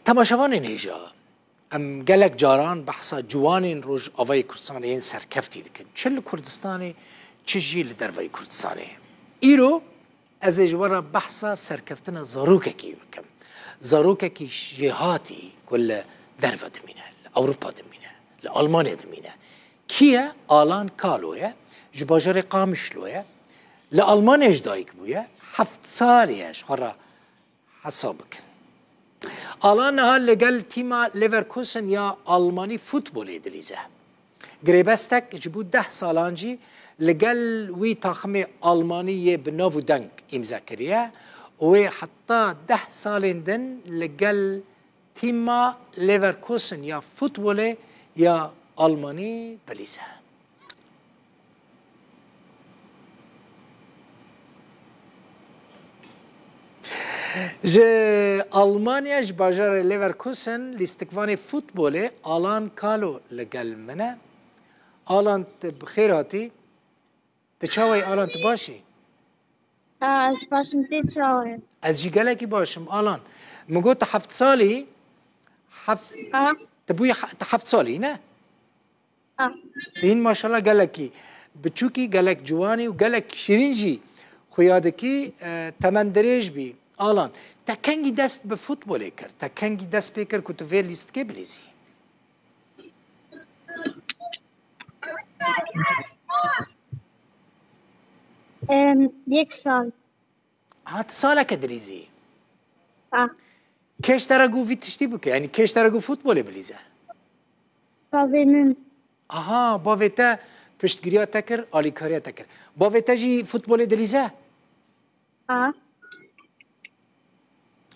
تماشاوان نیجا ام گلک جاران بحثا جوانین روش آوای کردستانی این سرکفتی دکن چل کردستانی چه جیل در وای کردستانی ایرو از اجوارا بحثا سرکفتنا زاروکه کی بکم زاروکه کی جهاتی کل در و دمینه لأوروپا دمینه لألمانیا دمینه کیه آلان کالویه جباجر قامشلویه لألمانیا جدایک بویه 7 سالیش خورا حسابک آلان ها لگل تیما لیورکوسن یا آلمانی فوتبول ادلیزه گریبستک جبو 10 سالانجی لگل وی تاخم آلمانی بناو دنگ امضا کریه و حتی 10 سالندن لگل تیما لیورکوسن یا فوتبول یا آلمانی بلیزه ج آلمانیا ج باجار لیورکوسن لیستکوان فوتبول آلان کالو لگل منه آلان بخیراتی تچاوی آلان تباشی از باشم تیچاوی از جی گلکی باشم آلان مگو تا 7 سالی تبوی تا 7 سالی نه تین ماشاءالله گلکی بچوکی گلک جوانی و گلک شیرینجی خویادکی تمندریج بی آلان تا کنگی دست به فوتبوله کرد تا کنگی دست بکر که تو ویر لیست که بلیزی 1 سال ساله که دریزی کش ترگو وی تشتی بکه یعنی کش ترگو فوتبوله بلیزه تاوینن آها با ویتا پشتگیریا تکر آلیکاریا تکر با ویتا جی فوتبوله دلیزه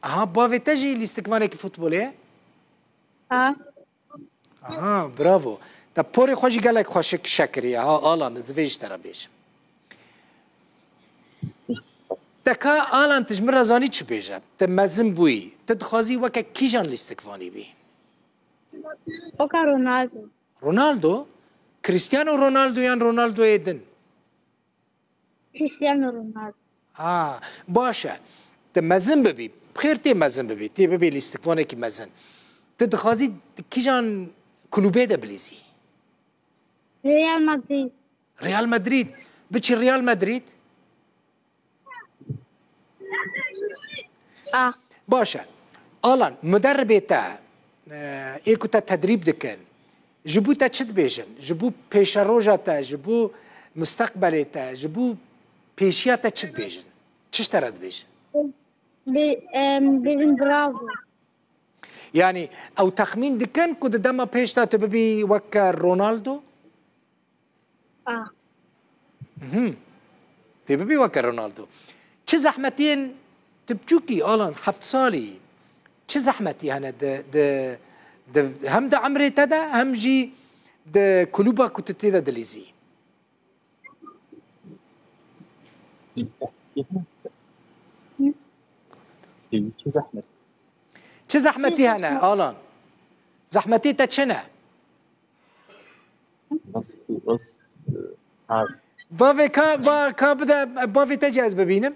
آها با ویتا جی لیستکمانه که فوتبوله آها براوو تا پوری خوشی گلک خوشک شکری ها آلان زویش ترا بیش تکا آلان تجمر رزانی چی بیجه تمزم بوی تدخوازی وکا کیجان لیستکوانی بی اوکا رونالدو رونالدو کریستیانو رونالدو یان رونالدو ایدن کریستیانو رونالدو باشه تمزم ببی بخیر تی مزن ببی تی ببی لیستکوانه کی مزن تدخوازی کیجان کلوبه ده بلیزی ريال مدريد ريال مدريد بتشي ريال مدريد باشا آلان مدرب تا ايكو تا تدريب دكن جبو تا چد بيجن جبو پیش روجا تا جبو مستقبل تا جبو پیشیا تا چد بيجن چش ترد بيجن بيجن برافو يعني او تخمين دكن كود دما پیش تا تببي وكا رونالدو تببي وكا رونالدو چه زحمتين تبچوكي آلان 7 سالي چه زحمتي هنا د هم د عمري تدا هم جي د كلوبا كنت تدا دليزي چه زحمتي هنا آلان زحمتي تا چنه بس باوی کا بده باوی تجهز ببینم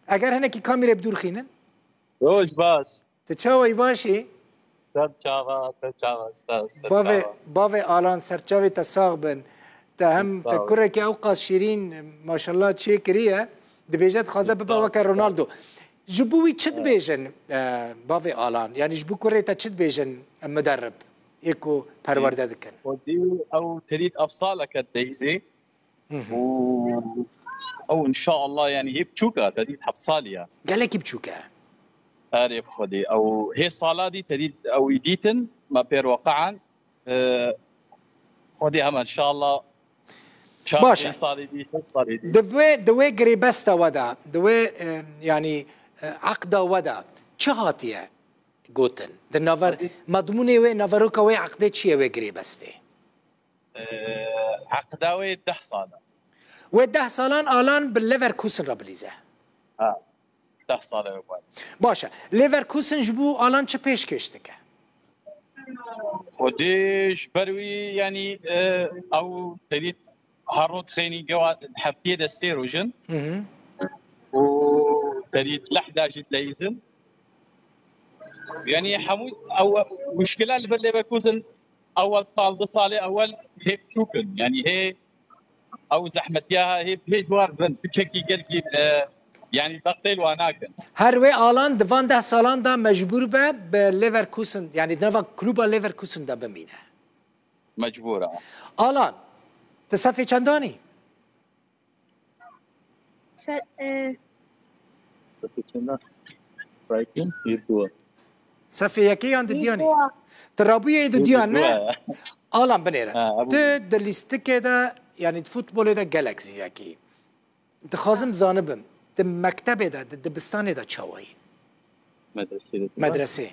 اگر هنه کی کامیره بدور خینن روش باش تچاوی باشی باوی آلان سرچاوی تساغ بن تا هم تکره که اوقات شیرین ماشاءالله چه کریه دبیجت خوازه ببا وکر رونالدو جبوی چد بیجن باوی آلان یعنی جبو کره تا چد بیجن مدرب ایکو پرورده دکن او تريد افصالك الدايزي او ان شاء الله يعني هي بتشوكا تريد حفصاليا قال لك بتشوكا اري بخدي او هي الصاله دي تريد او يديتن ما بير وقعا فدي هم ان شاء الله باشا صالي دي دوي قريبستا ودا دوي يعني عقده ودا چهاتيه گوتن در نظر مضمونه و نظروکا و عقده چیه و قريبسته عقده و 10 ساله و 10 سالان آلان بالليفركوسن را بلیزه 10 ساله باشه ليفركوسن جبو آلان چه پیش کشتکه خودش بروي يعني او تريد هارون تخيني جوا حفتيه السيروجن و تريد لحدا جد ليزن يعني حمود او مشكله اللي بالليفركوزن اول صال دو صالي اول هي تشوكن يعني هي او زحمتيها هي جوار بن بتشكي قلقي يعني بقتل واناكن هر وی آلان دوان 10 سالان دا مجبور به لیورکوسن یعنی دنوا کلوبا لیورکوسن دا بمینه مجبوره آلان تصفی چندانی؟ برايتون يردوا صفی یکی یا دیانی؟ ترابوی ایدو دیان نه؟ آلان بنیره ده لیستکه دا یعنی فوتبول دا گلکسی یکی دخوازم زانبم ده مکتبه دا ده دبستانه دا چاوایی مدرسه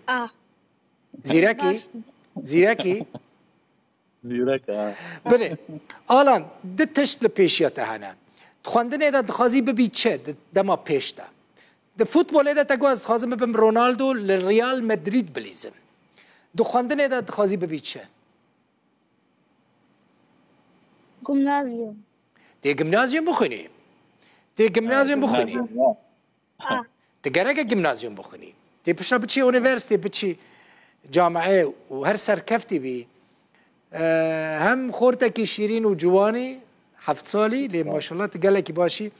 زیرکی بله آلان ده تشت لپیشیات هنه خواندنه دا دخوازی ببی چه دما پیش دا ده فوتبوله دا تگوز دخوازم ببیم رونالدو لریال مدرید بلیزم ده خواندنه دا دخوازی ببی چه گمنازیوم ده گمنازیوم بخونی ده گمنازیوم بخونی ده گرگه گمنازیوم بخونی ده پشا بچی اونیورسیتی بچی جامعه و هر سرکفتی بی هم خورتکی شیرین و جوانی 7 سالی لی ماشاءالله تگلکی باشی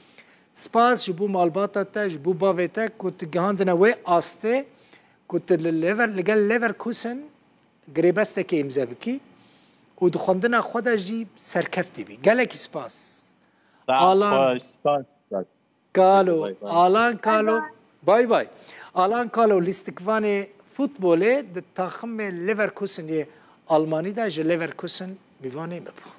سپاس جبو مالباتا تا جبو باویتا کت گهاندنا وی آسته کت لگل لیور کوسن گریبسته که امزا بکی و دخواندنا خدا جی سرکفتی بی گلکی سپاس آلان کالو آلان کالو بای بای آلان کالو لیستکوان فوتبوله ده تاخم لیور کوسن آلمانی دا جه لیور کوسن میوانه مبو